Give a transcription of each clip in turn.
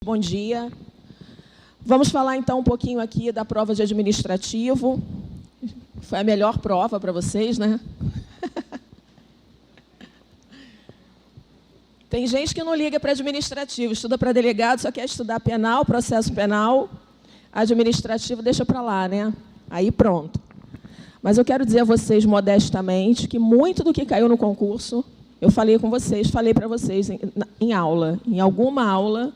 Bom dia. Vamos falar, então, um pouquinho aqui da prova de administrativo. Foi a melhor prova para vocês, né? Tem gente que não liga para administrativo, estuda para delegado, só quer estudar penal, processo penal, administrativo deixa para lá, né? Aí pronto. Mas eu quero dizer a vocês, modestamente, que muito do que caiu no concurso, eu falei com vocês, falei para vocês em aula, em alguma aula,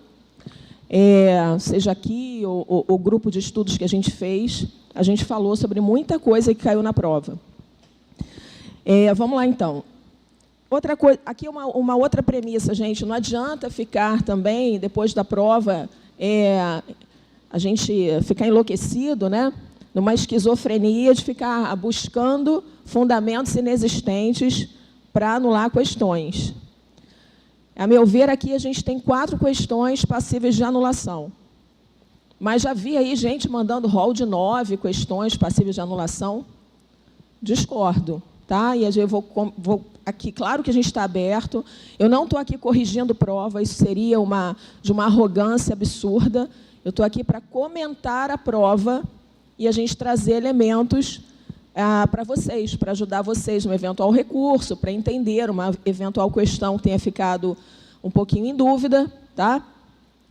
seja aqui ou o grupo de estudos que a gente fez, a gente falou sobre muita coisa que caiu na prova. Vamos lá, então. Outra coisa, aqui uma outra premissa, gente, não adianta ficar também, depois da prova, a gente ficar enlouquecido, né? Numa esquizofrenia de ficar buscando fundamentos inexistentes para anular questões. A meu ver, aqui a gente tem 4 questões passíveis de anulação. Mas já vi aí gente mandando rol de 9 questões passíveis de anulação. Discordo, tá? E eu vou aqui, claro que a gente está aberto. Eu não estou aqui corrigindo prova, isso seria de uma arrogância absurda. Eu estou aqui para comentar a prova e a gente trazer elementos para vocês, para ajudar vocês no eventual recurso, para entender uma eventual questão que tenha ficado um pouquinho em dúvida, tá?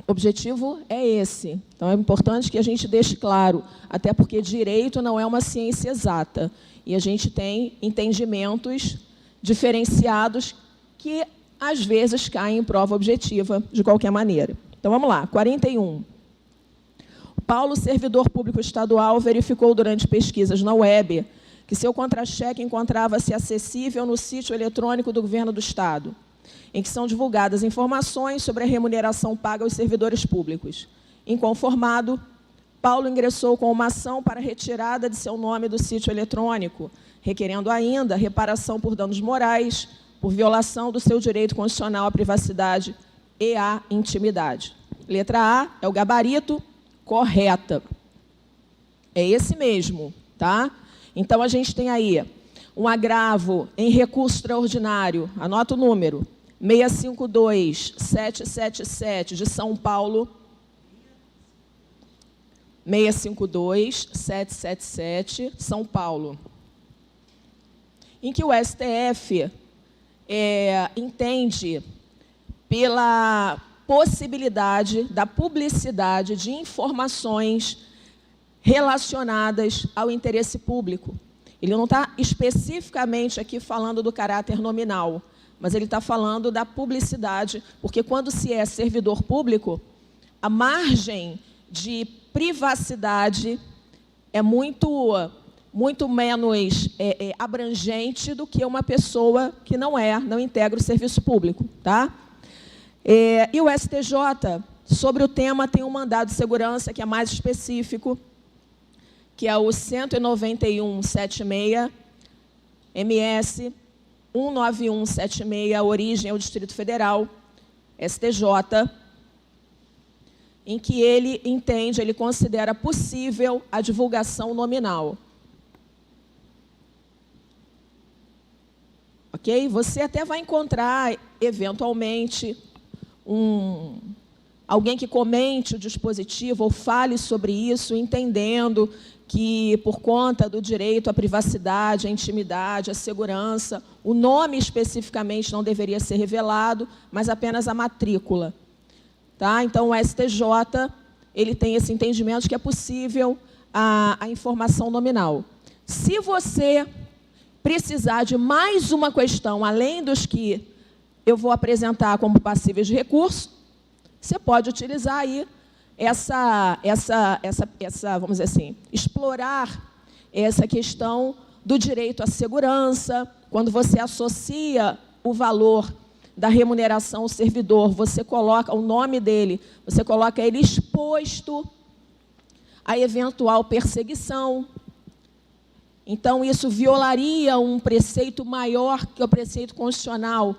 O objetivo é esse. Então, é importante que a gente deixe claro, até porque direito não é uma ciência exata, e a gente tem entendimentos diferenciados que, às vezes, caem em prova objetiva, de qualquer maneira. Então, vamos lá, 41. Paulo, servidor público estadual, verificou durante pesquisas na web que seu contra-cheque encontrava-se acessível no sítio eletrônico do Governo do Estado, em que são divulgadas informações sobre a remuneração paga aos servidores públicos. Inconformado, Paulo ingressou com uma ação para retirada de seu nome do sítio eletrônico, requerendo ainda reparação por danos morais, por violação do seu direito constitucional à privacidade e à intimidade. Letra A é o gabarito. Correta. É esse mesmo, tá? Então, a gente tem aí um agravo em recurso extraordinário, anota o número, 652.777 de São Paulo, 652.777, São Paulo, em que o STF entende pela possibilidade da publicidade de informações relacionadas ao interesse público. Ele não está especificamente aqui falando do caráter nominal, mas ele está falando da publicidade, porque quando se é servidor público, a margem de privacidade é muito menos abrangente do que uma pessoa que não integra o serviço público, tá? E o STJ, sobre o tema, tem um mandado de segurança que é mais específico, que é o 19176, MS 19176, origem ao Distrito Federal, STJ, em que ele entende, ele considera possível a divulgação nominal. Ok? Você até vai encontrar, eventualmente, alguém que comente o dispositivo ou fale sobre isso, entendendo que, por conta do direito à privacidade, à intimidade, à segurança, o nome especificamente não deveria ser revelado, mas apenas a matrícula. Tá? Então, o STJ ele tem esse entendimento de que é possível a informação nominal. Se você precisar de mais uma questão, além dos que eu vou apresentar como passíveis de recurso, você pode utilizar aí vamos dizer assim, explorar essa questão do direito à segurança. Quando você associa o valor da remuneração ao servidor, você coloca o nome dele, você coloca ele exposto a eventual perseguição. Então, isso violaria um preceito maior que o preceito constitucional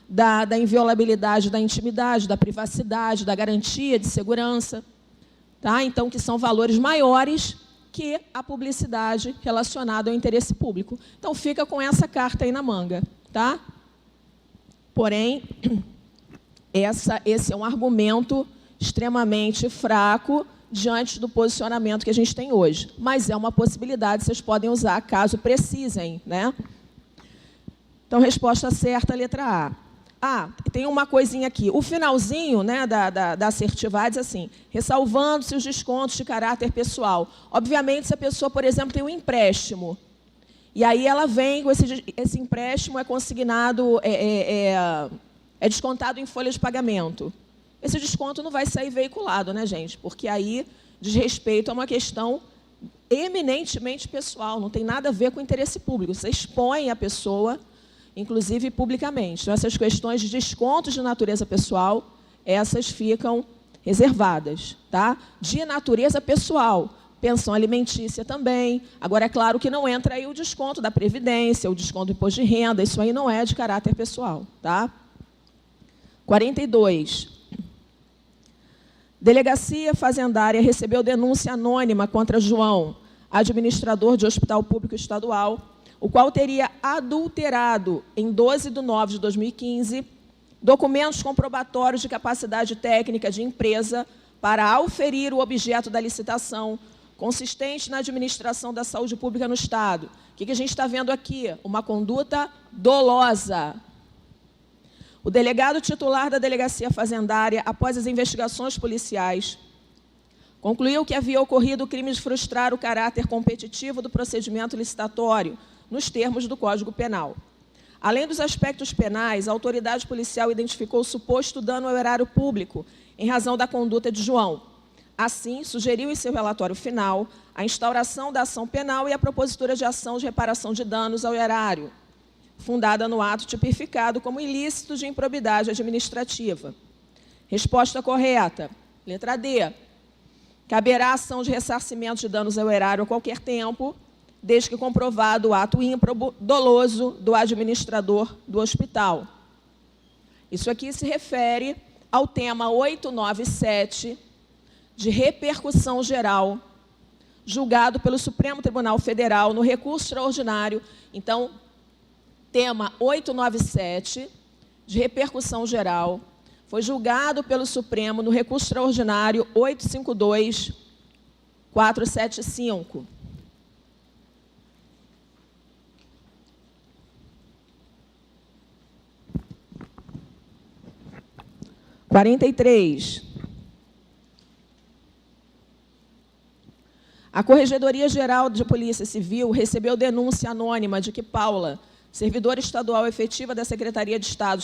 da inviolabilidade da intimidade, da privacidade, da garantia de segurança, tá? Então, que são valores maiores que a publicidade relacionada ao interesse público. Então, fica com essa carta aí na manga, tá? Porém, esse é um argumento extremamente fraco diante do posicionamento que a gente tem hoje. Mas é uma possibilidade, vocês podem usar caso precisem, né? Então, resposta certa, letra A. Ah, tem uma coisinha aqui. O finalzinho, né, da assertiva diz assim, ressalvando-se os descontos de caráter pessoal. Obviamente, se a pessoa, por exemplo, tem um empréstimo, e aí ela vem com esse empréstimo, é consignado, é descontado em folha de pagamento. Esse desconto não vai sair veiculado, né, gente? Porque aí diz respeito a uma questão eminentemente pessoal, não tem nada a ver com o interesse público. Você expõe a pessoa, inclusive publicamente. Então, essas questões de descontos de natureza pessoal, essas ficam reservadas, tá? De natureza pessoal, pensão alimentícia também. Agora, é claro que não entra aí o desconto da Previdência, o desconto do imposto de renda, isso aí não é de caráter pessoal, tá? 42. Delegacia Fazendária recebeu denúncia anônima contra João, administrador de hospital público estadual, o qual teria adulterado, em 12 de nove de 2015, documentos comprobatórios de capacidade técnica de empresa para auferir o objeto da licitação, consistente na administração da saúde pública no Estado. O que a gente está vendo aqui? Uma conduta dolosa. O delegado titular da Delegacia Fazendária, após as investigações policiais, concluiu que havia ocorrido o crime de frustrar o caráter competitivo do procedimento licitatório, nos termos do Código Penal. Além dos aspectos penais, a autoridade policial identificou o suposto dano ao erário público, em razão da conduta de João. Assim, sugeriu em seu relatório final a instauração da ação penal e a propositura de ação de reparação de danos ao erário, fundada no ato tipificado como ilícito de improbidade administrativa. Resposta correta. Letra D. Caberá ação de ressarcimento de danos ao erário a qualquer tempo, desde que comprovado o ato ímprobo doloso do administrador do hospital. Isso aqui se refere ao tema 897, de repercussão geral, julgado pelo Supremo Tribunal Federal no recurso extraordinário. Então, tema 897, de repercussão geral, foi julgado pelo Supremo no recurso extraordinário 852-475. A Corregedoria-Geral de Polícia Civil recebeu denúncia anônima de que Paula, servidora estadual efetiva da Secretaria de Estado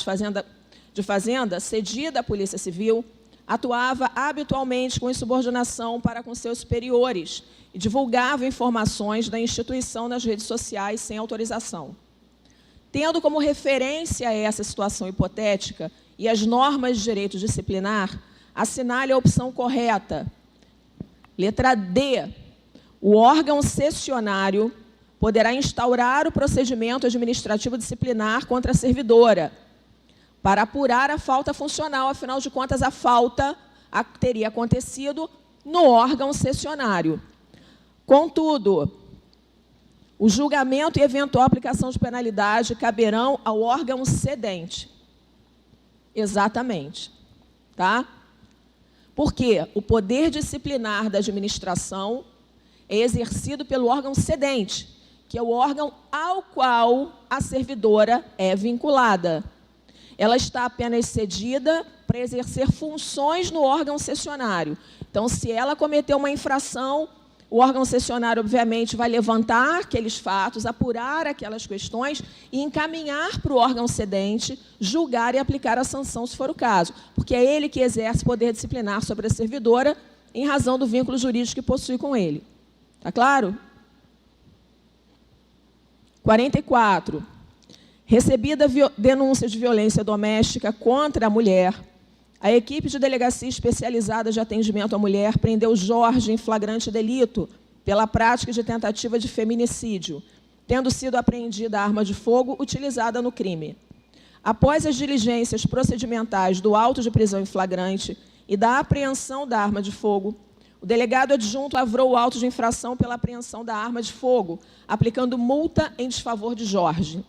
de Fazenda, cedida à Polícia Civil, atuava habitualmente com insubordinação para com seus superiores e divulgava informações da instituição nas redes sociais sem autorização. Tendo como referência essa situação hipotética e as normas de direito disciplinar, assinale a opção correta. Letra D. O órgão cessionário poderá instaurar o procedimento administrativo disciplinar contra a servidora para apurar a falta funcional. Afinal de contas, a falta teria acontecido no órgão cessionário. Contudo, o julgamento e eventual aplicação de penalidade caberão ao órgão cedente. Exatamente. Tá? Porque o poder disciplinar da administração é exercido pelo órgão cedente, que é o órgão ao qual a servidora é vinculada. Ela está apenas cedida para exercer funções no órgão cessionário. Então, se ela cometeu uma infração, o órgão cessionário, obviamente, vai levantar aqueles fatos, apurar aquelas questões e encaminhar para o órgão cedente, julgar e aplicar a sanção, se for o caso, porque é ele que exerce poder disciplinar sobre a servidora em razão do vínculo jurídico que possui com ele. Está claro? 44. Recebida denúncia de violência doméstica contra a mulher, a equipe de delegacia especializada de atendimento à mulher prendeu Jorge em flagrante delito pela prática de tentativa de feminicídio, tendo sido apreendida a arma de fogo utilizada no crime. Após as diligências procedimentais do auto de prisão em flagrante e da apreensão da arma de fogo, o delegado adjunto lavrou o auto de infração pela apreensão da arma de fogo, aplicando multa em desfavor de Jorge.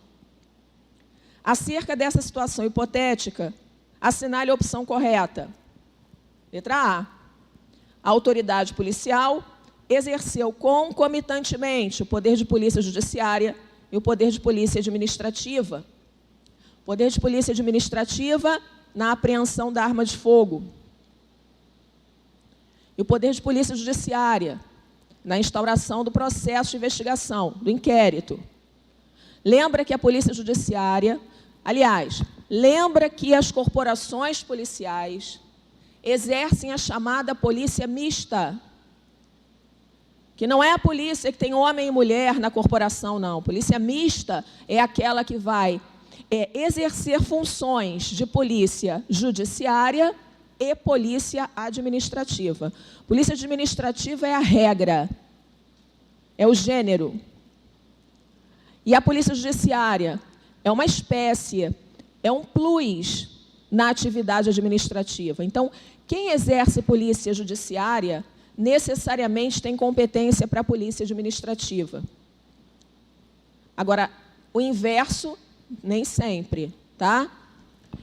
Acerca dessa situação hipotética, assinale a opção correta. Letra A. A autoridade policial exerceu concomitantemente o poder de polícia judiciária e o poder de polícia administrativa. Poder de polícia administrativa na apreensão da arma de fogo. E o poder de polícia judiciária na instauração do processo de investigação, do inquérito. Lembra que a polícia judiciária, aliás, lembra que as corporações policiais exercem a chamada polícia mista, que não é a polícia que tem homem e mulher na corporação, não. Polícia mista é aquela que vai exercer funções de polícia judiciária e polícia administrativa. Polícia administrativa é a regra, é o gênero. E a polícia judiciária é uma espécie, é um plus na atividade administrativa. Então, quem exerce polícia judiciária necessariamente tem competência para a polícia administrativa. Agora, o inverso, nem sempre, tá?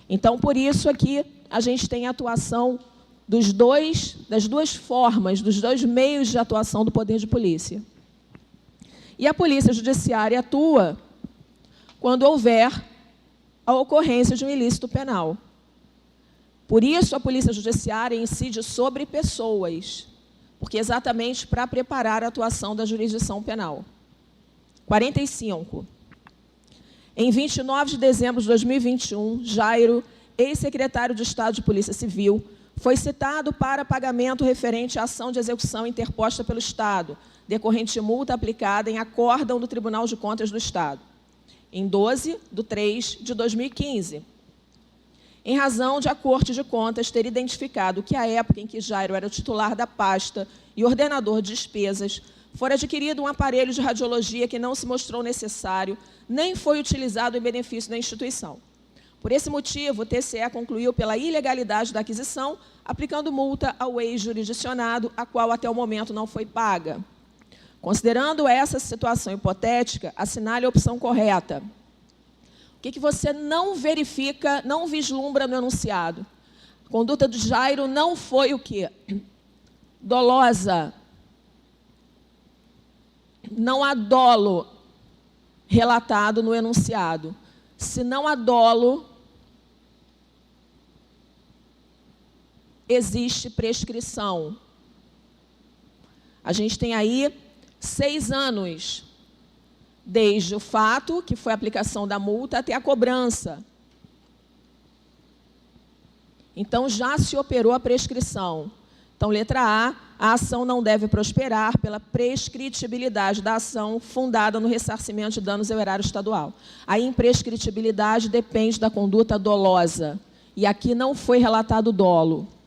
Então, por isso aqui a gente tem a atuação das duas formas, dos dois meios de atuação do poder de polícia. E a polícia judiciária atua quando houver a ocorrência de um ilícito penal. Por isso, a polícia judiciária incide sobre pessoas, porque exatamente para preparar a atuação da jurisdição penal. 45. Em 29 de dezembro de 2021, Jairo, ex-secretário de Estado de Polícia Civil, foi citado para pagamento referente à ação de execução interposta pelo Estado, decorrente de multa aplicada em acórdão do Tribunal de Contas do Estado, em 12/3/2015, em razão de a Corte de Contas ter identificado que, à época em que Jairo era o titular da pasta e ordenador de despesas, fora adquirido um aparelho de radiologia que não se mostrou necessário, nem foi utilizado em benefício da instituição. Por esse motivo, o TCE concluiu pela ilegalidade da aquisição, aplicando multa ao ex-jurisdicionado, a qual até o momento não foi paga. Considerando essa situação hipotética, assinale a opção correta. O que você não verifica, não vislumbra no enunciado? A conduta do Jairo não foi o quê? Dolosa. Não há dolo relatado no enunciado. Se não há dolo, existe prescrição. A gente tem aí 6 anos, desde o fato, que foi a aplicação da multa, até a cobrança. Então, já se operou a prescrição. Então, letra A, a ação não deve prosperar pela prescritibilidade da ação fundada no ressarcimento de danos ao erário estadual. A imprescritibilidade depende da conduta dolosa. E aqui não foi relatado dolo. –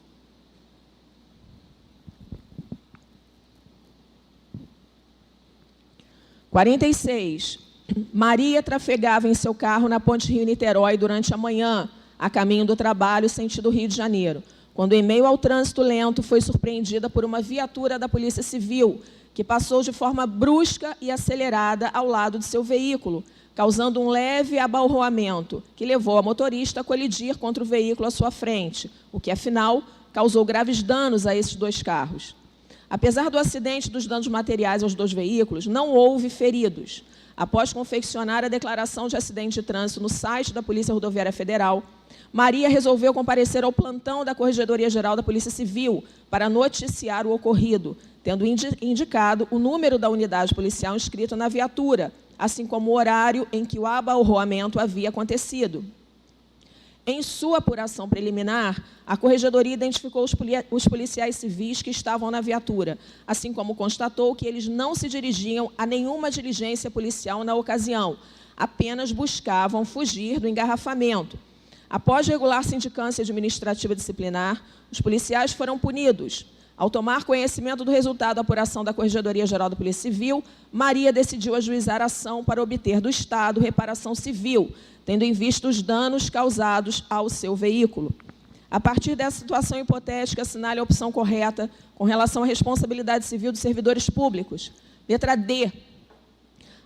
46. Maria trafegava em seu carro na Ponte Rio-Niterói durante a manhã, a caminho do trabalho, sentido Rio de Janeiro, quando, em meio ao trânsito lento, foi surpreendida por uma viatura da Polícia Civil, que passou de forma brusca e acelerada ao lado de seu veículo, causando um leve abalroamento, que levou a motorista a colidir contra o veículo à sua frente, o que, afinal, causou graves danos a esses 2 carros. Apesar do acidente e dos danos materiais aos 2 veículos, não houve feridos. Após confeccionar a declaração de acidente de trânsito no site da Polícia Rodoviária Federal, Maria resolveu comparecer ao plantão da Corregedoria Geral da Polícia Civil para noticiar o ocorrido, tendo indicado o número da unidade policial inscrito na viatura, assim como o horário em que o abalroamento havia acontecido. Em sua apuração preliminar, a Corregedoria identificou os policiais civis que estavam na viatura, assim como constatou que eles não se dirigiam a nenhuma diligência policial na ocasião, apenas buscavam fugir do engarrafamento. Após regular sindicância administrativa disciplinar, os policiais foram punidos. Ao tomar conhecimento do resultado da apuração da Corregedoria Geral da Polícia Civil, Maria decidiu ajuizar ação para obter do Estado reparação civil, tendo em vista os danos causados ao seu veículo. A partir dessa situação hipotética, assinale a opção correta com relação à responsabilidade civil dos servidores públicos. Letra D.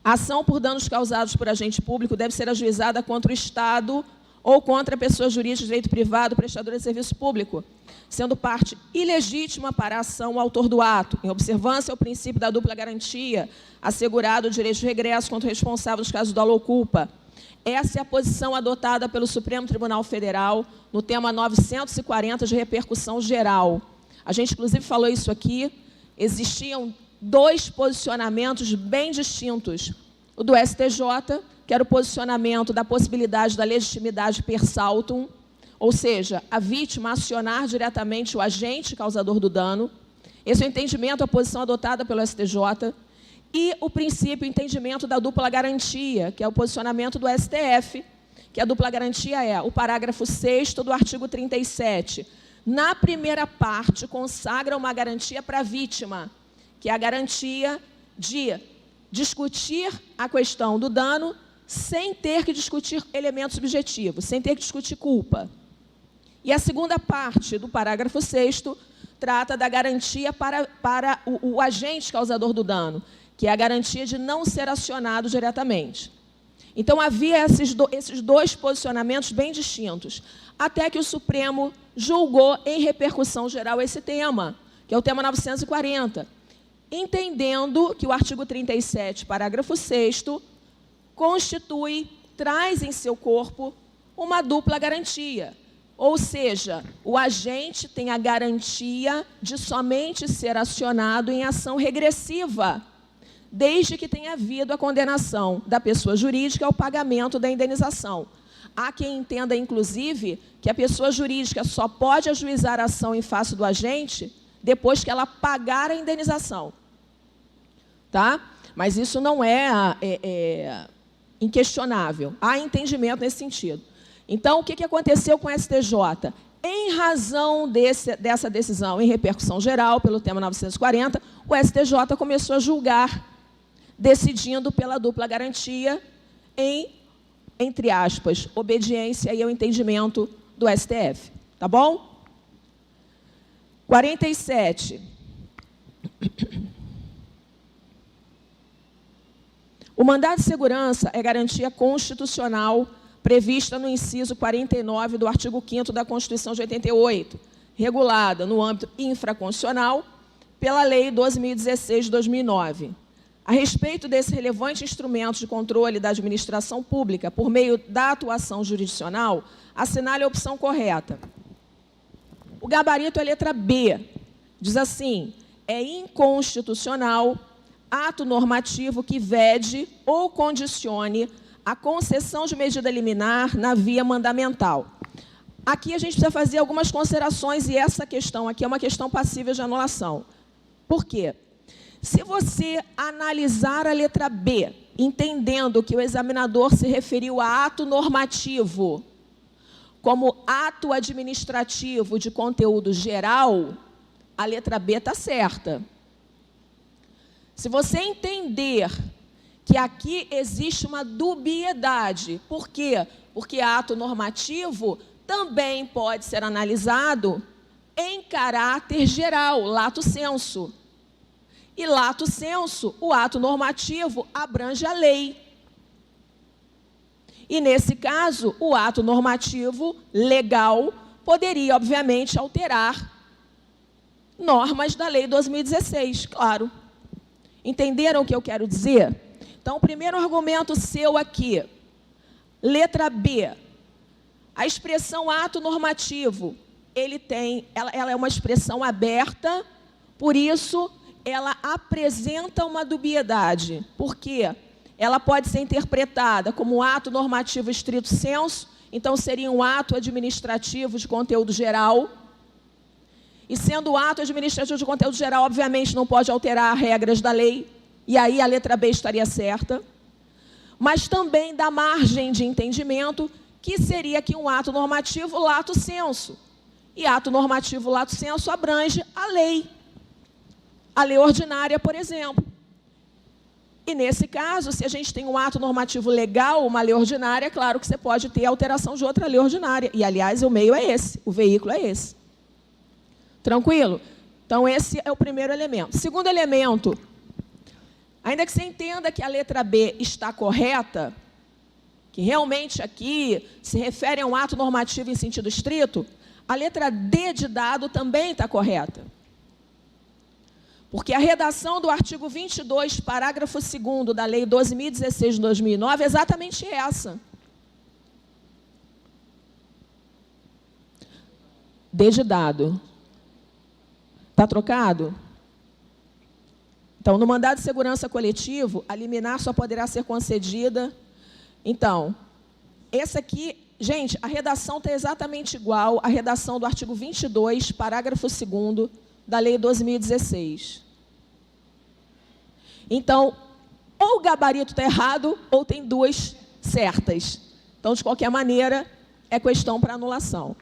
A ação por danos causados por agente público deve ser ajuizada contra o Estado ou contra pessoa jurídica de direito privado prestadora de serviço público, sendo parte ilegítima para a ação o autor do ato, em observância ao princípio da dupla garantia, assegurado o direito de regresso contra o responsável nos casos de dolo ou culpa. Essa é a posição adotada pelo Supremo Tribunal Federal no tema 940 de repercussão geral. A gente, inclusive, falou isso aqui. Existiam dois posicionamentos bem distintos. O do STJ, que era o posicionamento da possibilidade da legitimidade per saltum, ou seja, a vítima acionar diretamente o agente causador do dano. Esse é o entendimento, a posição adotada pelo STJ. E o princípio, o entendimento da dupla garantia, que é o posicionamento do STF, que a dupla garantia é o parágrafo 6º do artigo 37. Na primeira parte, consagra uma garantia para a vítima, que é a garantia de discutir a questão do dano sem ter que discutir elementos subjetivos, sem ter que discutir culpa. E a segunda parte do parágrafo 6º trata da garantia para o agente causador do dano, que é a garantia de não ser acionado diretamente. Então, havia esses dois posicionamentos bem distintos, até que o Supremo julgou em repercussão geral esse tema, que é o tema 940, entendendo que o artigo 37, parágrafo 6º, traz em seu corpo uma dupla garantia, ou seja, o agente tem a garantia de somente ser acionado em ação regressiva, desde que tenha havido a condenação da pessoa jurídica ao pagamento da indenização. Há quem entenda, inclusive, que a pessoa jurídica só pode ajuizar a ação em face do agente depois que ela pagar a indenização. Tá? Mas isso não é inquestionável. Há entendimento nesse sentido. Então, o que aconteceu com o STJ? Em razão dessa decisão em repercussão geral, pelo tema 940, o STJ começou a julgar, decidindo pela dupla garantia entre aspas, obediência e ao entendimento do STF. Tá bom? 47. O mandado de segurança é garantia constitucional prevista no inciso 49 do artigo 5º da Constituição de 88, regulada no âmbito infraconstitucional pela Lei 12.016 de 2009. A respeito desse relevante instrumento de controle da administração pública por meio da atuação jurisdicional, assinale a opção correta. O gabarito é a letra B. Diz assim, é inconstitucional ato normativo que vede ou condicione a concessão de medida liminar na via mandamental. Aqui a gente precisa fazer algumas considerações e essa questão aqui é uma questão passível de anulação. Por quê? Se você analisar a letra B, entendendo que o examinador se referiu a ato normativo como ato administrativo de conteúdo geral, a letra B está certa. Se você entender que aqui existe uma dubiedade, por quê? Porque ato normativo também pode ser analisado em caráter geral, lato sensu. E, lato sensu, o ato normativo abrange a lei. E, nesse caso, o ato normativo legal poderia, obviamente, alterar normas da Lei 2016, claro. Entenderam o que eu quero dizer? Então, o primeiro argumento seu aqui, letra B, a expressão ato normativo, ela é uma expressão aberta, por isso, ela apresenta uma dubiedade. Por quê? Ela pode ser interpretada como ato normativo estrito sensu, então seria um ato administrativo de conteúdo geral. E sendo ato administrativo de conteúdo geral, obviamente não pode alterar regras da lei, e aí a letra B estaria certa. Mas também dá margem de entendimento que seria aqui um ato normativo lato sensu. E ato normativo lato sensu abrange a lei ordinária, por exemplo. E, nesse caso, se a gente tem um ato normativo legal, uma lei ordinária, é claro que você pode ter alteração de outra lei ordinária. E, aliás, o meio é esse, o veículo é esse. Tranquilo? Então, esse é o primeiro elemento. Segundo elemento, ainda que você entenda que a letra B está correta, que realmente aqui se refere a um ato normativo em sentido estrito, a letra D de dado também está correta. Porque a redação do artigo 22, parágrafo 2º da Lei 12.016 de 2009 é exatamente essa. D de dado. Está trocado? Então, no mandado de segurança coletivo, a liminar só poderá ser concedida. Então, esse aqui, gente, a redação está exatamente igual à redação do artigo 22, parágrafo 2º da Lei 12.016. Então, ou o gabarito está errado, ou tem duas certas. Então, de qualquer maneira, é questão para anulação.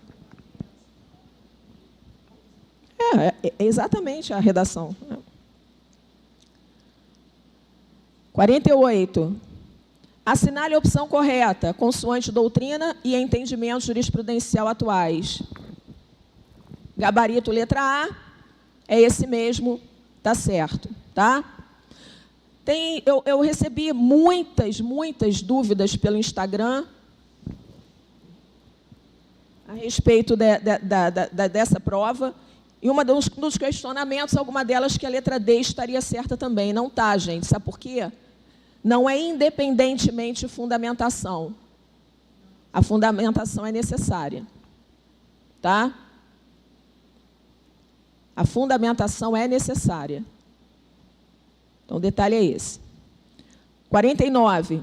É exatamente a redação. 48. Assinale a opção correta, consoante doutrina e entendimento jurisprudencial atuais. Gabarito letra A, é esse mesmo, tá certo, tá? Eu recebi muitas dúvidas pelo Instagram a respeito dessa prova. E um dos questionamentos, alguma delas, que a letra D estaria certa também. Não está, gente. Sabe por quê? Não é independentemente de fundamentação. A fundamentação é necessária. Tá? A fundamentação é necessária. Então, o detalhe é esse. 49.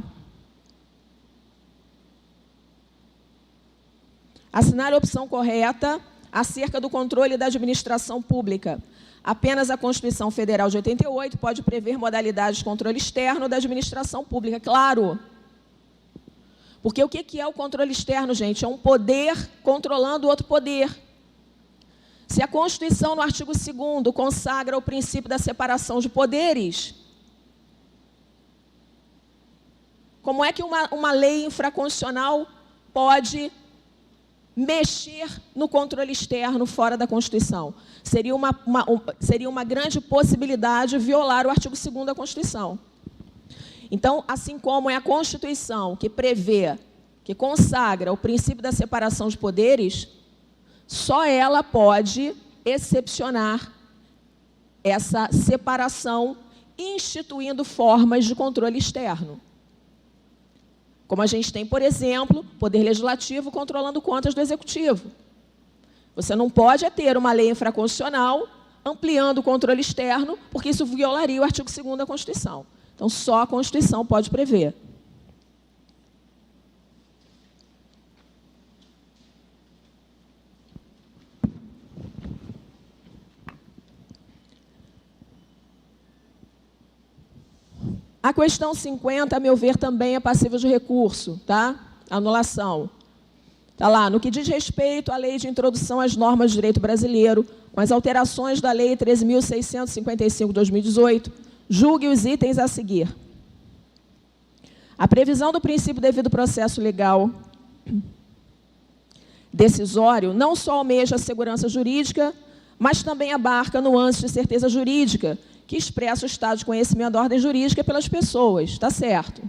Assinar a opção correta acerca do controle da administração pública. Apenas a Constituição Federal de 88 pode prever modalidades de controle externo da administração pública. Claro. Porque o que é o controle externo, gente? É um poder controlando outro poder. Se a Constituição, no artigo 2º, consagra o princípio da separação de poderes, como é que uma lei infraconstitucional pode mexer no controle externo fora da Constituição? Seria uma grande possibilidade de violar o artigo 2º da Constituição. Então, assim como é a Constituição que prevê, que consagra o princípio da separação de poderes, só ela pode excepcionar essa separação, instituindo formas de controle externo. Como a gente tem, por exemplo, poder legislativo controlando contas do executivo. Você não pode ter uma lei infraconstitucional ampliando o controle externo, porque isso violaria o artigo 2º da Constituição. Então, só a Constituição pode prever. A questão 50, a meu ver, também é passível de recurso, tá? Anulação. Está lá, no que diz respeito à Lei de Introdução às Normas de Direito Brasileiro, com as alterações da Lei 13.655 de 2018, julgue os itens a seguir. A previsão do princípio devido processo legal decisório não só almeja a segurança jurídica, mas também abarca nuances de certeza jurídica, que expressa o estado de conhecimento da ordem jurídica pelas pessoas. Está certo.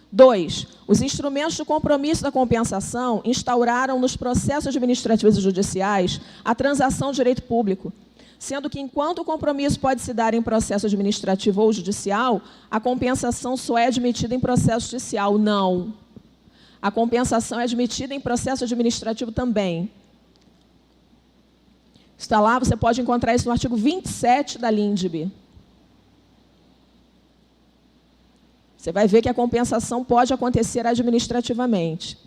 2. Os instrumentos de compromisso da compensação instauraram nos processos administrativos e judiciais a transação de direito público, sendo que, enquanto o compromisso pode se dar em processo administrativo ou judicial, a compensação só é admitida em processo judicial. Não. A compensação é admitida em processo administrativo também. Está lá, você pode encontrar isso no artigo 27 da LINDB. Você vai ver que a compensação pode acontecer administrativamente.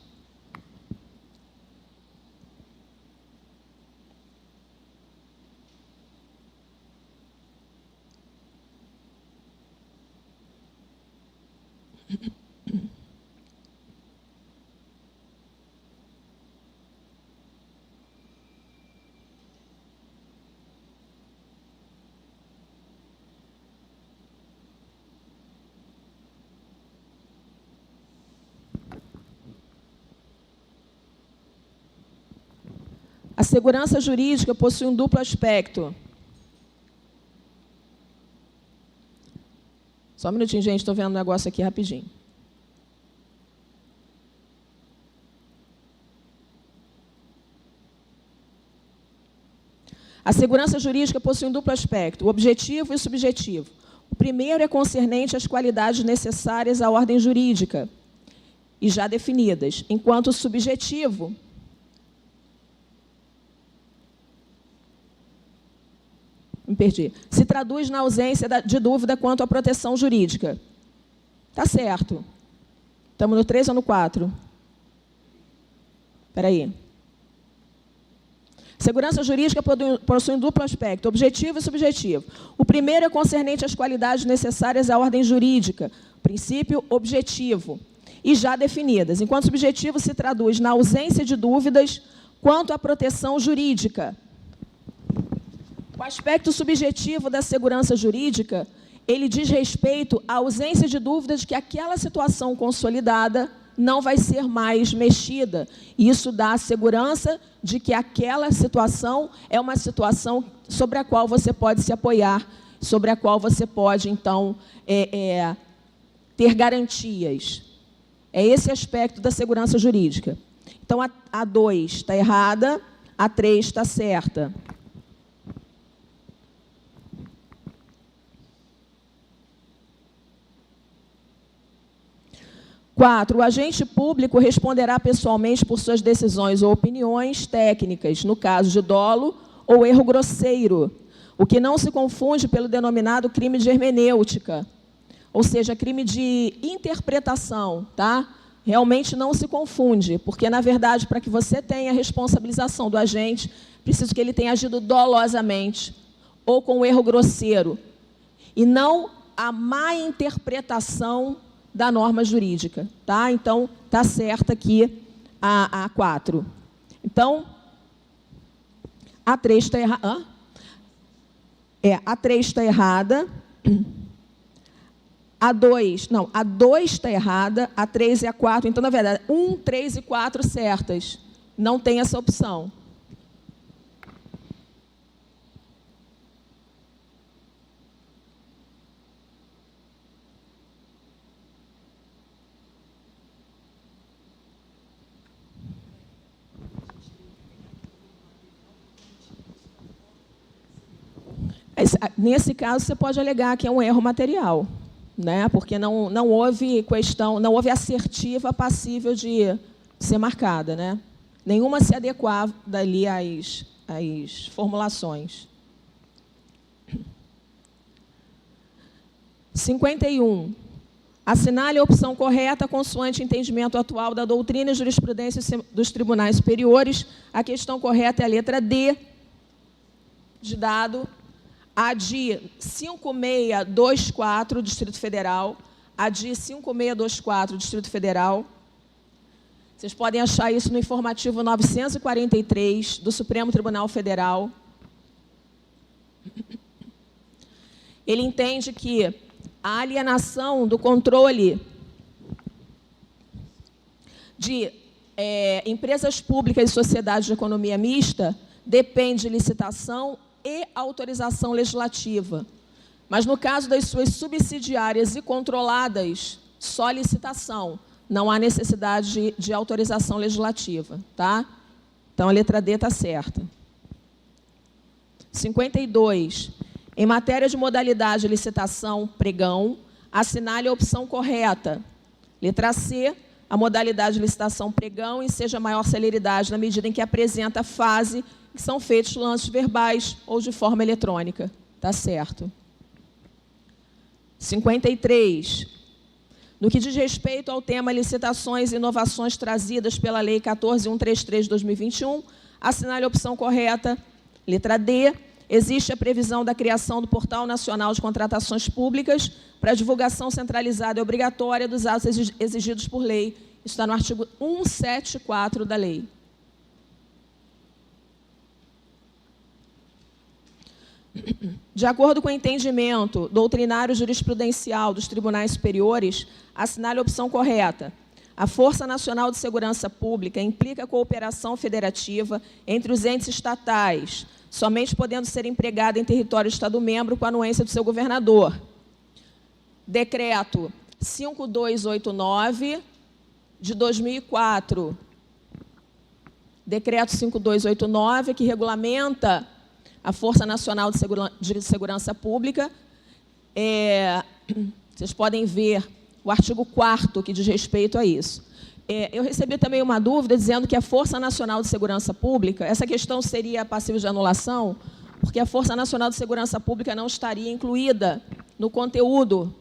A segurança jurídica possui um duplo aspecto. Só um minutinho, gente, estou vendo um negócio aqui rapidinho. A segurança jurídica possui um duplo aspecto, o objetivo e o subjetivo. O primeiro é concernente às qualidades necessárias à ordem jurídica e já definidas, enquanto o subjetivo se traduz na ausência de dúvida quanto à proteção jurídica. Tá certo. Estamos no 3 ou no 4? Espera aí. Segurança jurídica possui um duplo aspecto, objetivo e subjetivo. O primeiro é concernente às qualidades necessárias à ordem jurídica, princípio objetivo, e já definidas, enquanto o subjetivo se traduz na ausência de dúvidas quanto à proteção jurídica. O aspecto subjetivo da segurança jurídica, ele diz respeito à ausência de dúvidas de que aquela situação consolidada não vai ser mais mexida. Isso dá a segurança de que aquela situação é uma situação sobre a qual você pode se apoiar, sobre a qual você pode, então, ter garantias. É esse aspecto da segurança jurídica. Então, a 2 está errada, a 3 está certa. Quatro, o agente público responderá pessoalmente por suas decisões ou opiniões técnicas, no caso de dolo ou erro grosseiro, o que não se confunde pelo denominado crime de hermenêutica, ou seja, crime de interpretação, tá? Realmente não se confunde, porque, na verdade, para que você tenha a responsabilização do agente, preciso que ele tenha agido dolosamente ou com erro grosseiro, e não a má interpretação da norma jurídica, tá? Então, está certa aqui a 4. Então, a 3 está errada. A 3 está errada. A 2 está errada, a 3 e a 4. Então, na verdade, 1, 3 e 4 certas. Não tem essa opção. Nesse caso, você pode alegar que é um erro material, né? Porque não houve questão, não houve assertiva passível de ser marcada, né? Nenhuma se adequava dali às formulações. 51. Assinale a opção correta consoante entendimento atual da doutrina e jurisprudência dos tribunais superiores. A questão correta é a letra D, de dado. A de 5624, Distrito Federal. A de 5624, Distrito Federal. Vocês podem achar isso no informativo 943 do Supremo Tribunal Federal. Ele entende que a alienação do controle de empresas públicas e sociedades de economia mista depende de licitação e autorização legislativa. Mas, no caso das suas subsidiárias e controladas, só licitação. Não há necessidade de autorização legislativa, tá? Então, a letra D está certa. 52. Em matéria de modalidade de licitação, pregão, assinale a opção correta. Letra C, a modalidade de licitação pregão enseja maior celeridade na medida em que apresenta a fase que são feitos lances verbais ou de forma eletrônica. Está certo. 53. No que diz respeito ao tema licitações e inovações trazidas pela Lei 14.133 de 2021, assinale a opção correta. Letra D. Existe a previsão da criação do Portal Nacional de Contratações Públicas para divulgação centralizada e obrigatória dos atos exigidos por lei. Isso está no artigo 174 da lei. De acordo com o entendimento doutrinário jurisprudencial dos tribunais superiores, assinale a opção correta. A Força Nacional de Segurança Pública implica a cooperação federativa entre os entes estatais, somente podendo ser empregada em território Estado-membro com a anuência do seu governador. Decreto 5289, de 2004. Decreto 5289, que regulamenta a Força Nacional de Segurança Pública. Vocês podem ver o artigo 4º que diz respeito a isso. Eu recebi também uma dúvida dizendo que a Força Nacional de Segurança Pública, essa questão seria passível de anulação, porque a Força Nacional de Segurança Pública não estaria incluída no conteúdo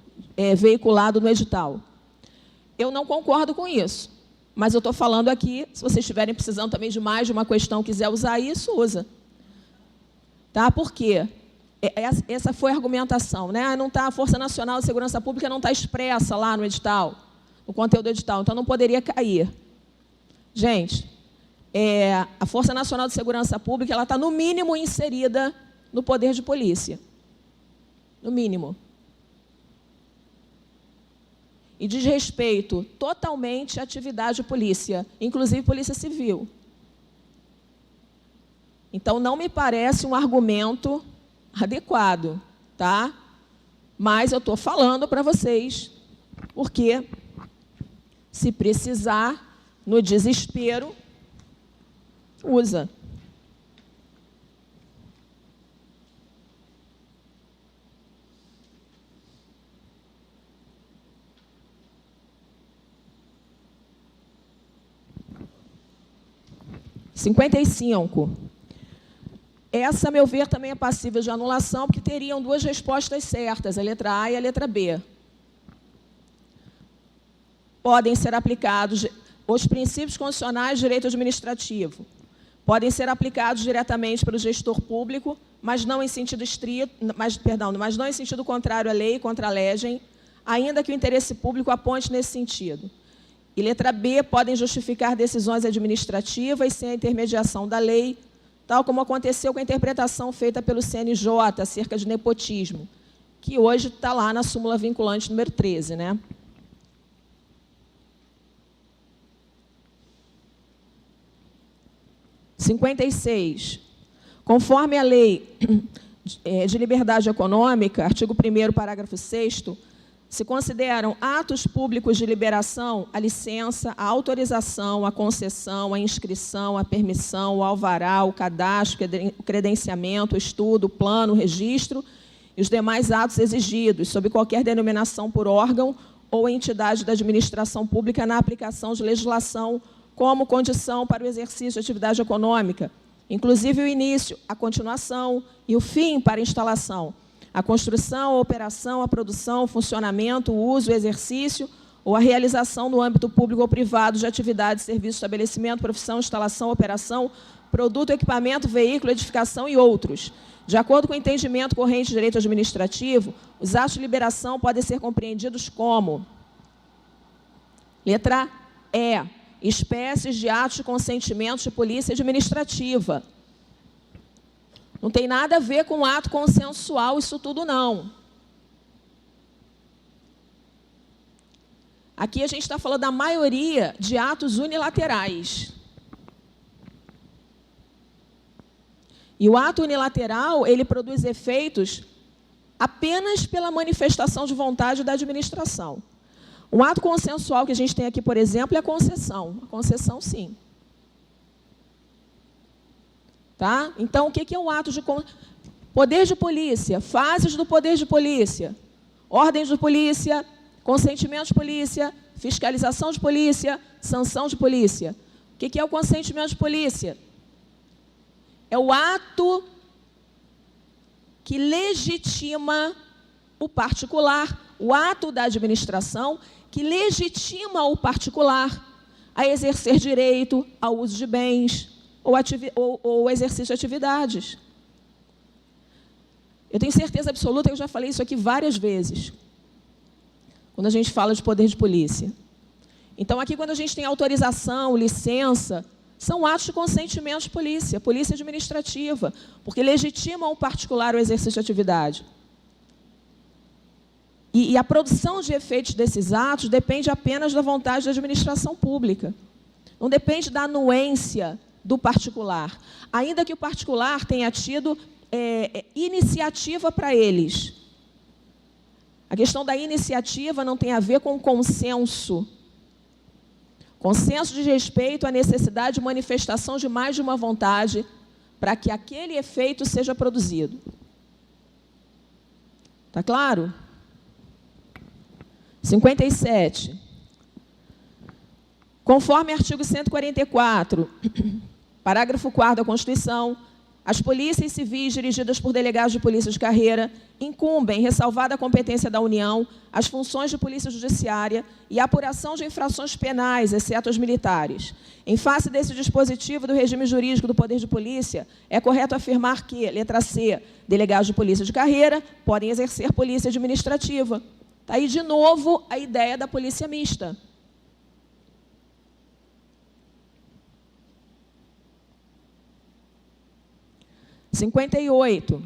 veiculado no edital. Eu não concordo com isso, mas eu estou falando aqui, se vocês estiverem precisando também de mais de uma questão, quiser usar isso, usa. Tá? Por quê? Essa foi a argumentação, né? Não tá, a Força Nacional de Segurança Pública não está expressa lá no edital, no conteúdo do edital, então não poderia cair. Gente, a Força Nacional de Segurança Pública ela está, no mínimo, inserida no poder de polícia. No mínimo. E diz respeito totalmente à atividade de polícia, inclusive polícia civil. Então, não me parece um argumento adequado, tá? Mas eu estou falando para vocês, porque, se precisar, no desespero, usa. (55) Essa, a meu ver, também é passível de anulação, porque teriam duas respostas certas, a letra A e a letra B. Podem ser aplicados os princípios constitucionais de direito administrativo. Podem ser aplicados diretamente pelo gestor público, mas não em sentido estrito, mas não em sentido contrário à lei e contra a legem, ainda que o interesse público aponte nesse sentido. E letra B, podem justificar decisões administrativas sem a intermediação da lei, tal como aconteceu com a interpretação feita pelo CNJ acerca de nepotismo, que hoje está lá na súmula vinculante número 13, né? (56) Conforme a Lei de Liberdade Econômica, artigo 1º, parágrafo 6º, se consideram atos públicos de liberação a licença, a autorização, a concessão, a inscrição, a permissão, o alvará, o cadastro, o credenciamento, o estudo, o plano, o registro e os demais atos exigidos, sob qualquer denominação por órgão ou entidade da administração pública na aplicação de legislação como condição para o exercício de atividade econômica, inclusive o início, a continuação e o fim para a instalação, a construção, a operação, a produção, o funcionamento, o uso, o exercício ou a realização no âmbito público ou privado de atividade, serviço, estabelecimento, profissão, instalação, operação, produto, equipamento, veículo, edificação e outros. De acordo com o entendimento corrente de direito administrativo, os atos de liberação podem ser compreendidos como: letra E, espécies de atos de consentimento de polícia administrativa. Não tem nada a ver com ato consensual, isso tudo não. Aqui a gente está falando da maioria de atos unilaterais. E o ato unilateral, ele produz efeitos apenas pela manifestação de vontade da administração. Um ato consensual que a gente tem aqui, por exemplo, é a concessão. A concessão, sim. Tá? Então, o que é um ato de... Poder de polícia, fases do poder de polícia, ordens de polícia, consentimento de polícia, fiscalização de polícia, sanção de polícia. O que é o consentimento de polícia? É o ato que legitima o particular, o ato da administração que legitima o particular a exercer direito ao uso de bens ou exercício de atividades. Eu tenho certeza absoluta que eu já falei isso aqui várias vezes, quando a gente fala de poder de polícia. Então, aqui, quando a gente tem autorização, licença, são atos de consentimento de polícia, polícia administrativa, porque legitimam o particular ao exercício de atividade. E a produção de efeitos desses atos depende apenas da vontade da administração pública. Não depende da anuência do particular, ainda que o particular tenha tido iniciativa para eles. A questão da iniciativa não tem a ver com consenso. Consenso diz respeito à necessidade de manifestação de mais de uma vontade para que aquele efeito seja produzido. Está claro? 57. Conforme artigo 144, parágrafo 4º da Constituição, as polícias civis dirigidas por delegados de polícia de carreira incumbem, ressalvada a competência da União, as funções de polícia judiciária e a apuração de infrações penais, exceto as militares. Em face desse dispositivo do regime jurídico do poder de polícia, é correto afirmar que, letra C, delegados de polícia de carreira podem exercer polícia administrativa. Está aí, de novo, a ideia da polícia mista. (58)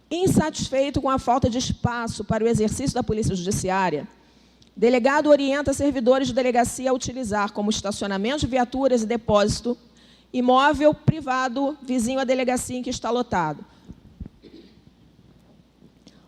Insatisfeito com a falta de espaço para o exercício da polícia judiciária, delegado orienta servidores de delegacia a utilizar como estacionamento de viaturas e depósito imóvel privado vizinho à delegacia em que está lotado.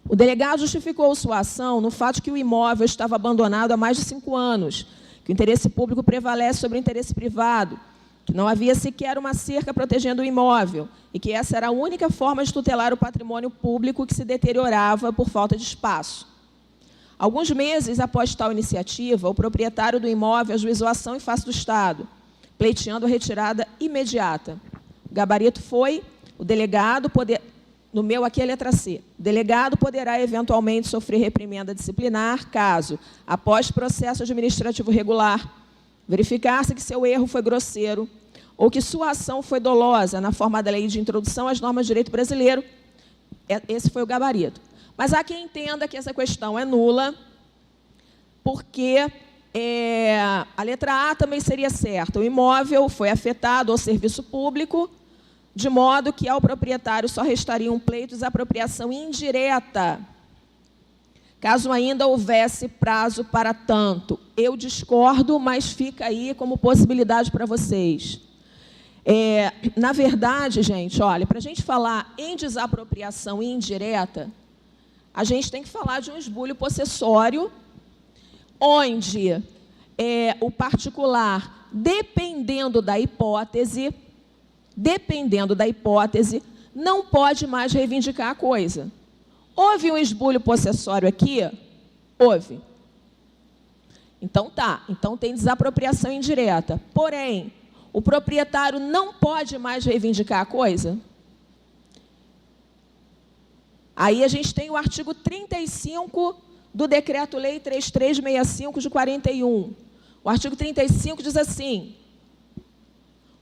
O delegado justificou sua ação no fato de que o imóvel estava abandonado há mais de 5 anos, que o interesse público prevalece sobre o interesse privado, que não havia sequer uma cerca protegendo o imóvel e que essa era a única forma de tutelar o patrimônio público que se deteriorava por falta de espaço. Alguns meses após tal iniciativa, o proprietário do imóvel ajuizou a ação em face do Estado, pleiteando a retirada imediata. O gabarito foi: o delegado no meu aqui é a letra C. O delegado poderá eventualmente sofrer reprimenda disciplinar caso, após processo administrativo regular, verificar-se que seu erro foi grosseiro ou que sua ação foi dolosa na forma da lei de introdução às normas de direito brasileiro. Esse foi o gabarito. Mas há quem entenda que essa questão é nula, porque a letra A também seria certa. O imóvel foi afetado ao serviço público, de modo que ao proprietário só restaria um pleito de desapropriação indireta, caso ainda houvesse prazo para tanto. Eu discordo, mas fica aí como possibilidade para vocês. Na verdade, gente, olha, para a gente falar em desapropriação indireta, a gente tem que falar de um esbulho possessório, onde o particular, dependendo da hipótese, não pode mais reivindicar a coisa. Houve um esbulho possessório aqui? Houve. Então, tá. Então, tem desapropriação indireta. Porém, o proprietário não pode mais reivindicar a coisa? Aí a gente tem o artigo 35 do Decreto-Lei 3365 de 41. O artigo 35 diz assim: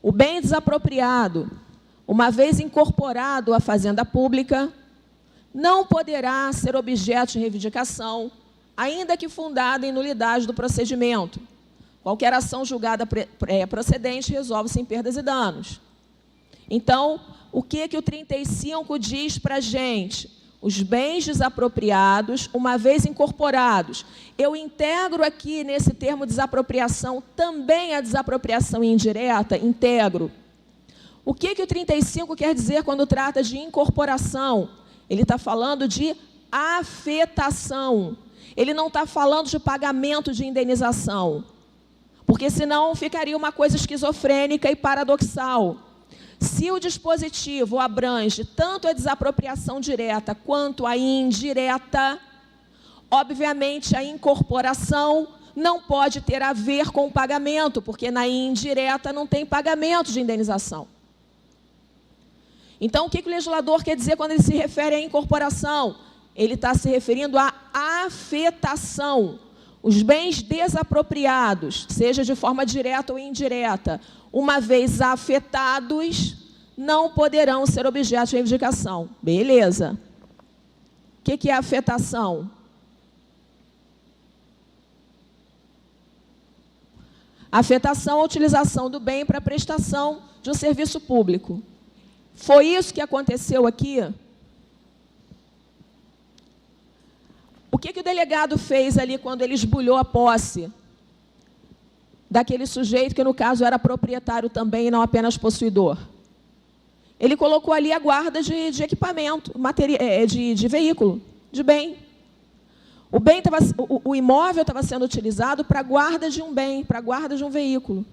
o bem desapropriado, uma vez incorporado à fazenda pública, não poderá ser objeto de reivindicação, ainda que fundada em nulidade do procedimento. Qualquer ação julgada procedente resolve-se em perdas e danos. Então, o que o 35 diz para a gente? Os bens desapropriados, uma vez incorporados. Eu integro aqui, nesse termo desapropriação, também a desapropriação indireta, integro. O que o 35 quer dizer quando trata de incorporação? Ele está falando de afetação. Ele não está falando de pagamento de indenização, porque senão ficaria uma coisa esquizofrênica e paradoxal. Se o dispositivo abrange tanto a desapropriação direta quanto a indireta, obviamente a incorporação não pode ter a ver com o pagamento, porque na indireta não tem pagamento de indenização. Então, o que o legislador quer dizer quando ele se refere à incorporação? Ele está se referindo à afetação. Os bens desapropriados, seja de forma direta ou indireta, uma vez afetados, não poderão ser objeto de reivindicação. Beleza. O que é afetação? Afetação é a utilização do bem para a prestação de um serviço público. Foi isso que aconteceu aqui? O que o delegado fez ali quando ele esbulhou a posse daquele sujeito que, no caso, era proprietário também e não apenas possuidor? Ele colocou ali a guarda de equipamento, de veículo, de bem. O imóvel estava sendo utilizado para a guarda de um bem, para a guarda de um veículo.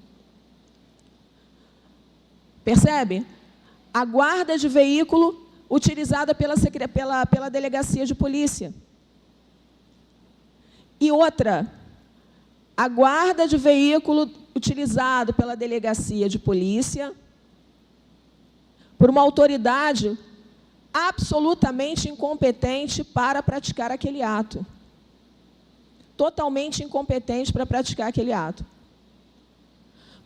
Percebe? A guarda de veículo utilizada pela delegacia de polícia. E outra, a guarda de veículo utilizado pela delegacia de polícia por uma autoridade absolutamente incompetente para praticar aquele ato. Totalmente incompetente para praticar aquele ato.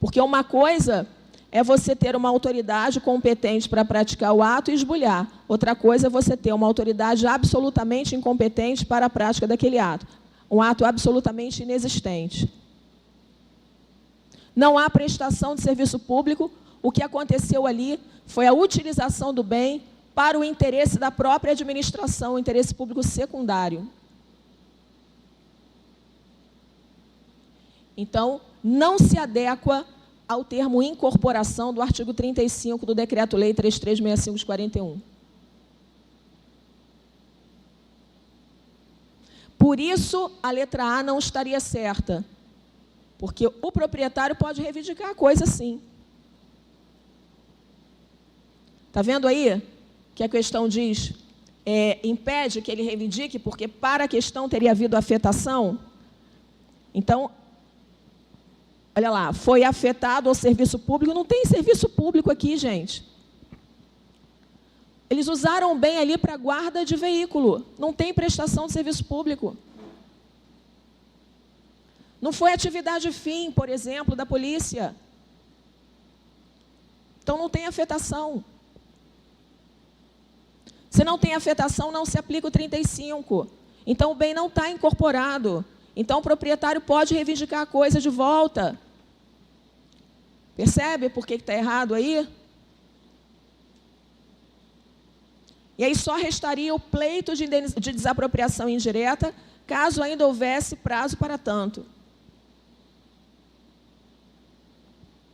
Porque uma coisa é você ter uma autoridade competente para praticar o ato e esbulhar. Outra coisa é você ter uma autoridade absolutamente incompetente para a prática daquele ato. Um ato absolutamente inexistente. Não há prestação de serviço público. O que aconteceu ali foi a utilização do bem para o interesse da própria administração, o interesse público secundário. Então, não se adequa ao termo incorporação do artigo 35 do Decreto-Lei 3365 de 41. Por isso, a letra A não estaria certa, porque o proprietário pode reivindicar a coisa sim. Está vendo aí que a questão diz, impede que ele reivindique, porque para a questão teria havido afetação? Então, olha lá, foi afetado ao serviço público. Não tem serviço público aqui, gente. Eles usaram bem ali para guarda de veículo. Não tem prestação de serviço público. Não foi atividade fim, por exemplo, da polícia. Então, não tem afetação. Se não tem afetação, não se aplica o 35. Então, o bem não está incorporado. Então, o proprietário pode reivindicar a coisa de volta. Percebe por que está errado aí? E aí só restaria o pleito de desapropriação indireta, caso ainda houvesse prazo para tanto.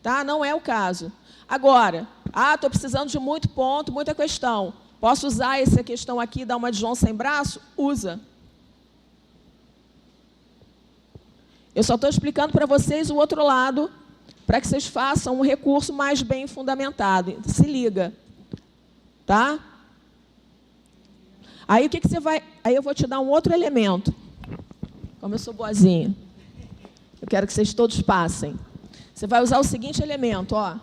Tá? Não é o caso. Agora, estou precisando de muito ponto, muita questão. Posso usar essa questão aqui e dar uma de João sem braço? Usa. Eu só estou explicando para vocês o outro lado, para que vocês façam um recurso mais bem fundamentado. Se liga. Tá? Aí o que você vai... Aí eu vou te dar um outro elemento. Como eu sou boazinha. Eu quero que vocês todos passem. Você vai usar o seguinte elemento, ó.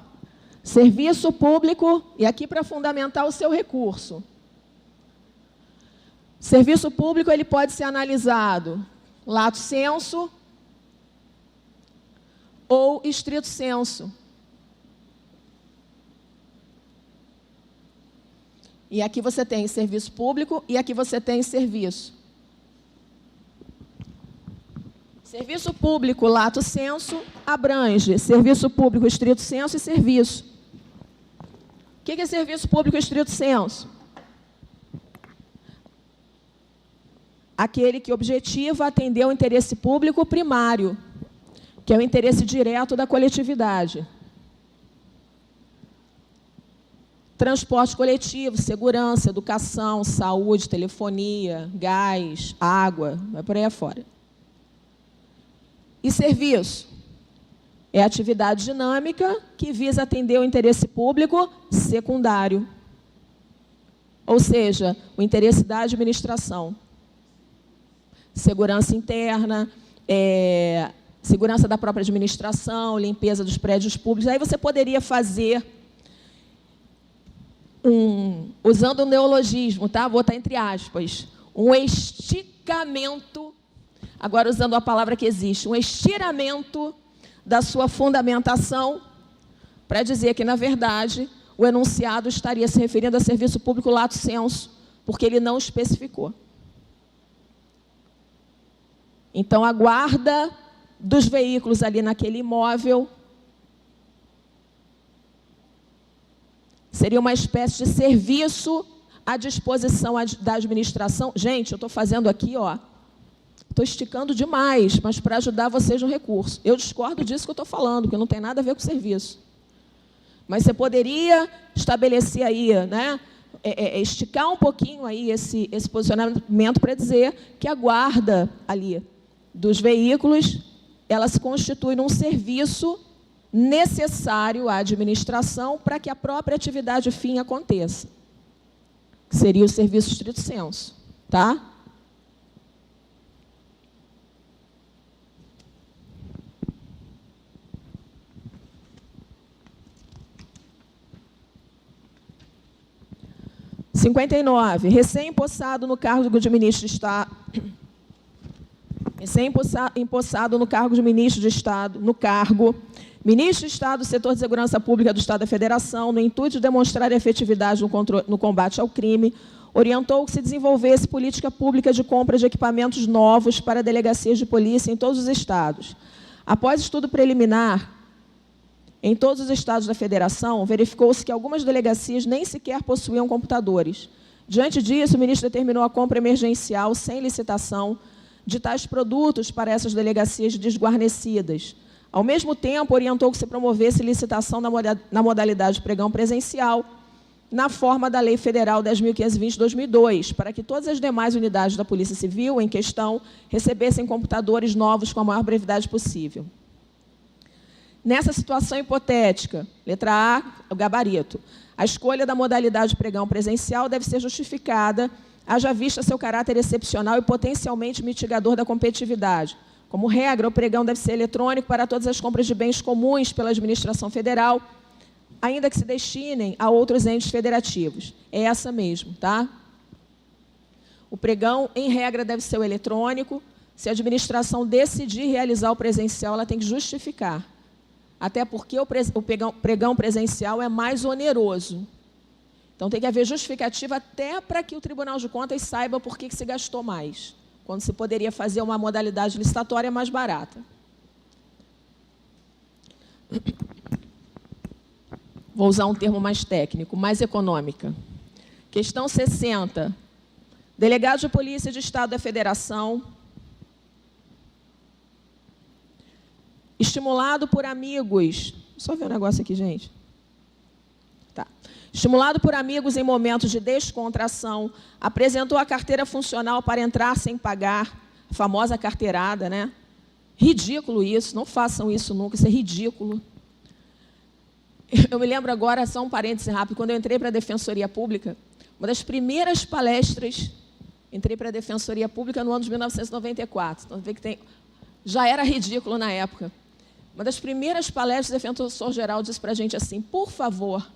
Serviço público, e aqui para fundamentar o seu recurso. Serviço público, ele pode ser analisado lato sensu ou estrito sensu. E aqui você tem serviço público e aqui você tem serviço. Serviço público, lato sensu, abrange serviço público, estrito sensu e serviço. O que é serviço público, estrito sensu? Aquele que objetiva atender o interesse público primário, que é o interesse direto da coletividade. Transporte coletivo, segurança, educação, saúde, telefonia, gás, água, vai por aí afora. E serviço? É atividade dinâmica que visa atender o interesse público secundário. Ou seja, o interesse da administração. Segurança interna, segurança da própria administração, limpeza dos prédios públicos. Aí você poderia fazer usando um neologismo, tá? Vou botar entre aspas, um esticamento, agora usando a palavra que existe, um estiramento da sua fundamentação para dizer que, na verdade, o enunciado estaria se referindo a serviço público lato sensu, porque ele não especificou. Então, a guarda dos veículos ali naquele imóvel seria uma espécie de serviço à disposição da administração. Gente, eu estou fazendo aqui, ó, estou esticando demais, mas para ajudar vocês no recurso. Eu discordo disso que eu estou falando, que não tem nada a ver com serviço. Mas você poderia estabelecer aí, né, esticar um pouquinho aí esse posicionamento para dizer que a guarda ali dos veículos, ela se constitui num serviço necessário à administração para que a própria atividade fim aconteça, que seria o serviço estrito sensu, tá? Recém-empossado no cargo de ministro de Estado, recém-empossado no cargo de ministro de Estado, ministro de Estado do Setor de Segurança Pública do Estado da Federação, no intuito de demonstrar efetividade no combate ao crime, orientou que se desenvolvesse política pública de compra de equipamentos novos para delegacias de polícia em todos os estados. Após estudo preliminar, em todos os estados da Federação, verificou-se que algumas delegacias nem sequer possuíam computadores. Diante disso, o ministro determinou a compra emergencial, sem licitação, de tais produtos para essas delegacias desguarnecidas. Ao mesmo tempo, orientou que se promovesse licitação na modalidade pregão presencial, na forma da Lei Federal 10.520 de 2002, para que todas as demais unidades da Polícia Civil em questão recebessem computadores novos com a maior brevidade possível. Nessa situação hipotética, letra A, o gabarito, a escolha da modalidade pregão presencial deve ser justificada, haja vista seu caráter excepcional e potencialmente mitigador da competitividade. Como regra, o pregão deve ser eletrônico para todas as compras de bens comuns pela administração federal, ainda que se destinem a outros entes federativos. É essa mesmo, tá? O pregão, em regra, deve ser o eletrônico. Se a administração decidir realizar o presencial, ela tem que justificar. Até porque o pregão presencial é mais oneroso. Então, tem que haver justificativa até para que o Tribunal de Contas saiba por que se gastou mais, quando se poderia fazer uma modalidade licitatória mais barata. Vou usar um termo mais técnico, mais econômica. Questão 60. Delegado de Polícia de Estado da Federação, estimulado por amigos... Só ver um negócio aqui, gente. Tá. Estimulado por amigos em momentos de descontração, apresentou a carteira funcional para entrar sem pagar, a famosa carteirada, né? Ridículo isso, não façam isso nunca, isso é ridículo. Eu me lembro agora, só um parêntese rápido, quando eu entrei para a Defensoria Pública, uma das primeiras palestras, entrei para a Defensoria Pública no ano de 1994, então vê que já era ridículo na época. Uma das primeiras palestras, o defensor-geral disse para a gente assim, por favor,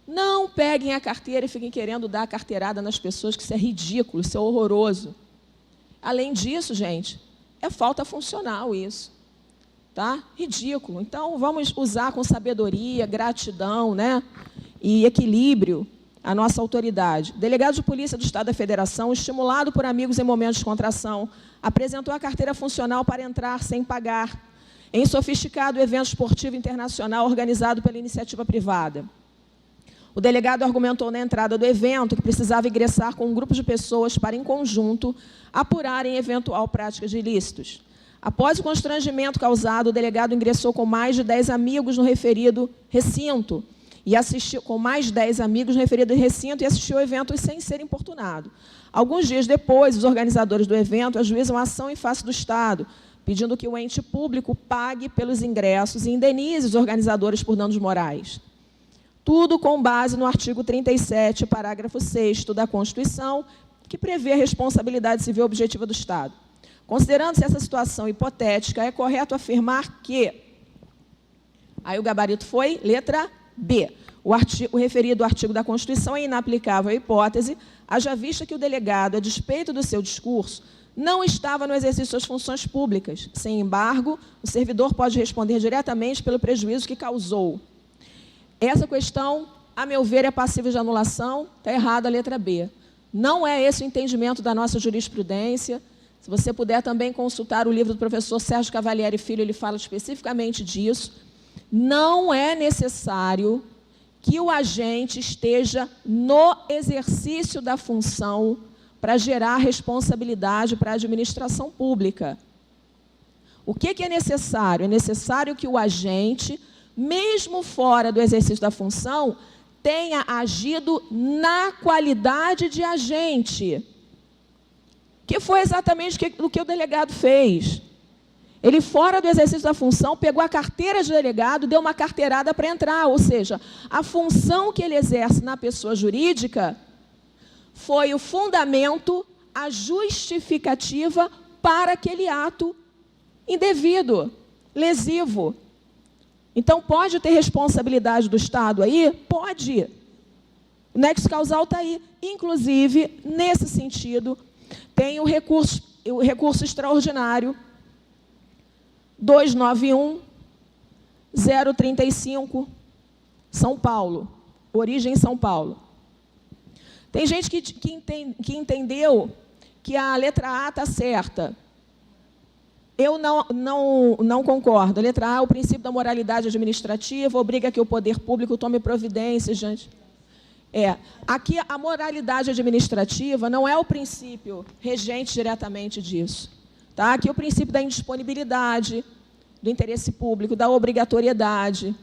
não peguem a carteira e fiquem querendo dar a carteirada nas pessoas, que isso é ridículo, isso é horroroso. Além disso, gente, é falta funcional isso. Tá? Ridículo. Então, vamos usar com sabedoria, gratidão, né? E equilíbrio a nossa autoridade. Delegado de Polícia do Estado da Federação, estimulado por amigos em momentos de contração, apresentou a carteira funcional para entrar sem pagar em sofisticado evento esportivo internacional organizado pela iniciativa privada. O delegado argumentou na entrada do evento que precisava ingressar com um grupo de pessoas para, em conjunto, apurarem eventual prática de ilícitos. Após o constrangimento causado, o delegado ingressou com mais de 10 amigos no referido recinto e assistiu e assistiu ao evento sem ser importunado. Alguns dias depois, os organizadores do evento ajuizam a ação em face do Estado, pedindo que o ente público pague pelos ingressos e indenize os organizadores por danos morais. Tudo com base no artigo 37, parágrafo 6º da Constituição, que prevê a responsabilidade civil objetiva do Estado. Considerando-se essa situação hipotética, é correto afirmar que... Aí o gabarito foi letra B. O referido artigo da Constituição é inaplicável à hipótese, haja vista que o delegado, a despeito do seu discurso, não estava no exercício de suas funções públicas. Sem embargo, o servidor pode responder diretamente pelo prejuízo que causou. Essa questão, a meu ver, é passível de anulação, está errada a letra B. Não é esse o entendimento da nossa jurisprudência. Se você puder também consultar o livro do professor Sérgio Cavalieri Filho, ele fala especificamente disso. Não é necessário que o agente esteja no exercício da função para gerar responsabilidade para a administração pública. O que é necessário? É necessário que o agente, mesmo fora do exercício da função, tenha agido na qualidade de agente, que foi exatamente o que o delegado fez. Ele, fora do exercício da função, pegou a carteira de delegado, deu uma carteirada para entrar. Ou seja, a função que ele exerce na pessoa jurídica foi o fundamento, a justificativa para aquele ato indevido, lesivo. Então, pode ter responsabilidade do Estado aí? Pode. O nexo causal está aí. Inclusive, nesse sentido, tem o recurso extraordinário 291-035, São Paulo, origem São Paulo. Tem gente que entendeu que a letra A está certa. Eu não concordo. A letra A é o princípio da moralidade administrativa, obriga que o poder público tome providências diante... Aqui a moralidade administrativa não é o princípio regente diretamente disso. Tá? Aqui é o princípio da indisponibilidade, do interesse público, da obrigatoriedade.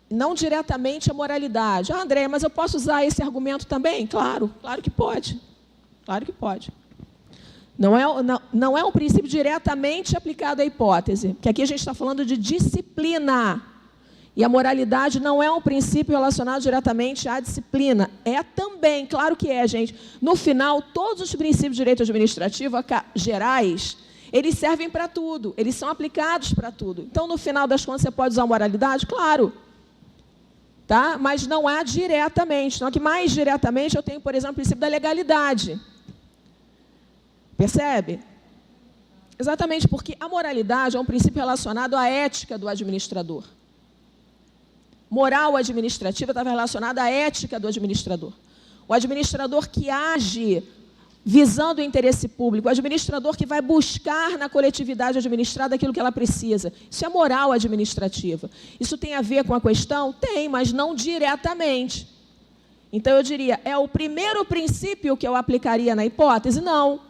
Não diretamente a moralidade. Ah, André, mas eu posso usar esse argumento também? Claro, claro que pode. Claro que pode. Não é um princípio diretamente aplicado à hipótese, porque aqui a gente está falando de disciplina. E a moralidade não é um princípio relacionado diretamente à disciplina. É também, claro que é, gente. No final, todos os princípios de direito administrativo gerais, eles servem para tudo, eles são aplicados para tudo. Então, no final das contas, você pode usar a moralidade? Claro. Tá? Mas não há diretamente. Então, aqui mais diretamente eu tenho, por exemplo, o princípio da legalidade. Percebe? Exatamente, porque a moralidade é um princípio relacionado à ética do administrador. Moral administrativa estava relacionada à ética do administrador. O administrador que age visando o interesse público, o administrador que vai buscar na coletividade administrada aquilo que ela precisa. Isso é moral administrativa. Isso tem a ver com a questão? Tem, mas não diretamente. Então, eu diria, é o primeiro princípio que eu aplicaria na hipótese? Não.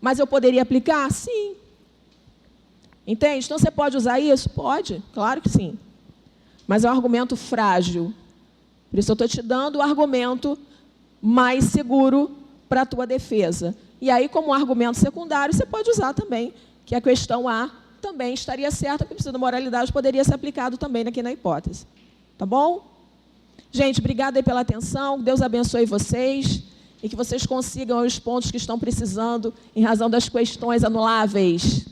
Mas eu poderia aplicar? Sim. Entende? Então, você pode usar isso? Pode, claro que sim. Mas é um argumento frágil. Por isso, eu estou te dando o argumento mais seguro para a tua defesa. E aí, como argumento secundário, você pode usar também, que a questão A também estaria certa, porque o princípio da moralidade poderia ser aplicado também aqui na hipótese. Tá bom? Gente, obrigada aí pela atenção. Deus abençoe vocês e que vocês consigam os pontos que estão precisando em razão das questões anuláveis.